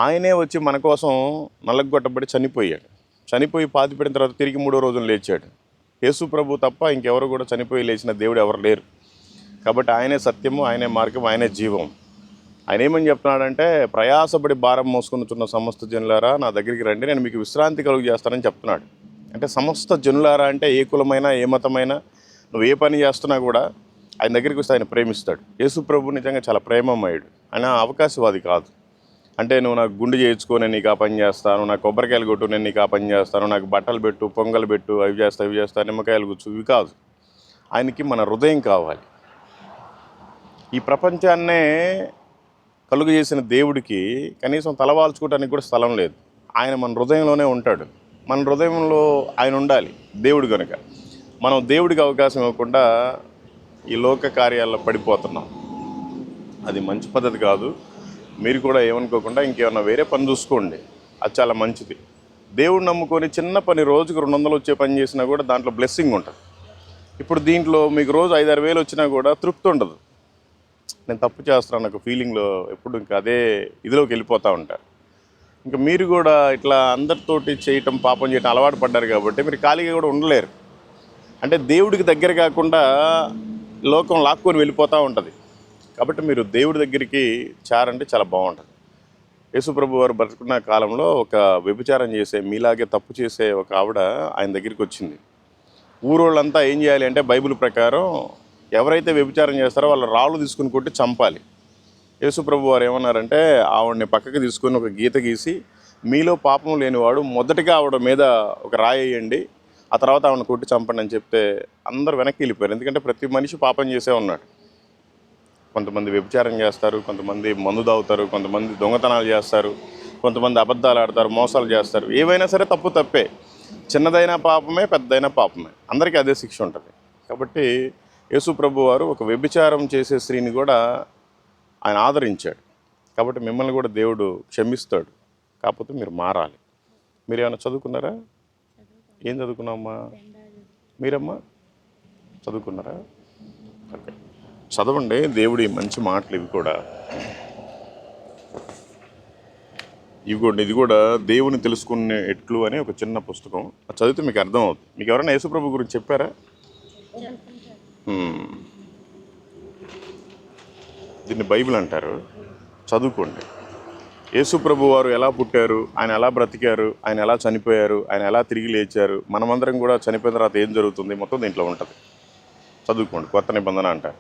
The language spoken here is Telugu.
ఆయనే వచ్చి మన కోసం నలగొట్టబడి చనిపోయాడు. చనిపోయి పాతిపెట్టిన తర్వాత తిరిగి 3వ రోజున లేచాడు. యేసు ప్రభు తప్ప ఇంకెవరు కూడా చనిపోయి లేచిన దేవుడు ఎవరు లేరు. కాబట్టి ఆయనే సత్యము, ఆయనే మార్గం, ఆయనే జీవం. ఆయన ఏమని చెప్తున్నాడంటే, ప్రయాసపడి భారం మోసుకొనుచున్న సమస్త జనులారా నా దగ్గరికి రండి, నేను మీకు విశ్రాంతి కలుగు చేస్తానని చెప్తున్నాడు. అంటే సమస్త జనులారా అంటే ఏ కులమైనా, ఏ మతమైనా, నువ్వు ఏ పని చేస్తున్నా కూడా ఆయన దగ్గరికి వస్తే ఆయన ప్రేమిస్తాడు. యేసు ప్రభు నిజంగా చాలా ప్రేమమయుడు. ఆయన అవకాశవాది కాదు. అంటే నువ్వు నాకు గుండు చేయించుకో, నేను నీకు ఆ పని చేస్తాను, నాకు కొబ్బరికాయలు కొట్టు, నేను నీకు ఆ పని చేస్తాను, నాకు బట్టలు పెట్టు, పొంగలు పెట్టు, అవి చేస్తా, నిమ్మకాయలు గుచ్చు, ఇవి కాదు. ఆయనకి మన హృదయం కావాలి. ఈ ప్రపంచాన్నే కలుగు చేసిన దేవుడికి కనీసం తలవాల్చుకోవడానికి కూడా స్థలం లేదు. ఆయన మన హృదయంలోనే ఉంటాడు. మన హృదయంలో ఆయన ఉండాలి దేవుడు కనుక. మనం దేవుడికి అవకాశం ఇవ్వకుండా ఈ లోక కార్యాల్లో పడిపోతున్నాం. అది మంచి పద్ధతి కాదు. మీరు కూడా ఏమనుకోకుండా ఇంకేమన్నా వేరే పని చూసుకోండి, అది చాలా మంచిది. దేవుడు నమ్ముకొని చిన్న పని రోజుకు 200 వచ్చే పని చేసినా కూడా దాంట్లో బ్లెస్సింగ్ ఉంటుంది. ఇప్పుడు దీంట్లో మీకు రోజు 5-6 వేలు వచ్చినా కూడా తృప్తి ఉండదు. నేను తప్పు చేస్తున్నాను నాకు ఫీలింగ్లో ఎప్పుడు ఇంకా అదే ఇదిలోకి వెళ్ళిపోతూ ఉంటారు. ఇంకా మీరు కూడా ఇట్లా అందరితోటి చేయటం, పాపం చేయటం అలవాటు పడ్డారు కాబట్టి మీరు ఖాళీగా కూడా ఉండలేరు. అంటే దేవుడికి దగ్గర కాకుండా లోకం లాక్కొని వెళ్ళిపోతూ ఉంటుంది. కాబట్టి మీరు దేవుడి దగ్గరికి చేరంటే చాలా బాగుంటుంది. యేసుప్రభు వారు బ్రతుకున్న కాలంలో ఒక వ్యభిచారం చేసే, మీలాగే తప్పు చేసే ఒక ఆవిడ ఆయన దగ్గరికి వచ్చింది. ఊరోళ్ళంతా ఏం చేయాలి అంటే బైబిల్ ప్రకారం ఎవరైతే వ్యభిచారం చేస్తారో వాళ్ళ రాళ్ళు తీసుకుని కొట్టి చంపాలి. యేసుప్రభు వారు ఏమన్నారంటే ఆవిడని పక్కకి తీసుకొని ఒక గీత గీసి, మీలో పాపం లేనివాడు మొదటిగా ఆవిడ మీద ఒక రాయి వేయండి, ఆ తర్వాత ఆవిడని కొట్టి చంపండి అని చెప్తే అందరూ వెనక్కి వెళ్ళిపోయారు. ఎందుకంటే ప్రతి మనిషి పాపం చేసే ఉన్నాడు. కొంతమంది వ్యభిచారం చేస్తారు, కొంతమంది మందు తాగుతారు, కొంతమంది దొంగతనాలు చేస్తారు, కొంతమంది అబద్ధాలు ఆడతారు, మోసాలు చేస్తారు. ఏవైనా సరే తప్పే. చిన్నదైనా పాపమే, పెద్దదైనా పాపమే. అందరికీ అదే శిక్ష ఉంటుంది. కాబట్టి యేసు ప్రభు వారు ఒక వ్యభిచారం చేసే స్త్రీని కూడా ఆయన ఆదరించాడు. కాబట్టి మిమ్మల్ని కూడా దేవుడు క్షమిస్తాడు. కాకపోతే మీరు మారాలి. మీరు ఏమైనా చదువుకున్నారా? ఏం చదువుకున్నామ్మా? మీరమ్మా చదువుకున్నారా? ఓకే, చదవండి. దేవుడి మంచి మాటలు ఇవి కూడా. ఇది కూడా దేవుని తెలుసుకునే ఎట్లు అనే ఒక చిన్న పుస్తకం. అది చదివితే మీకు అర్థం అవుతుంది. మీకు ఎవరైనా యేసుప్రభు గురించి చెప్పారా? దీన్ని బైబిల్ అంటారు, చదువుకోండి. యేసుప్రభు వారు ఎలా పుట్టారు, ఆయన ఎలా బ్రతికారు, ఆయన ఎలా చనిపోయారు, ఆయన ఎలా తిరిగి లేచారు, మనమందరం కూడా చనిపోయిన తర్వాత ఏం జరుగుతుంది, మొత్తం దీంట్లో ఉంటుంది. చదువుకోండి. కొత్త నిబంధన అంటారు.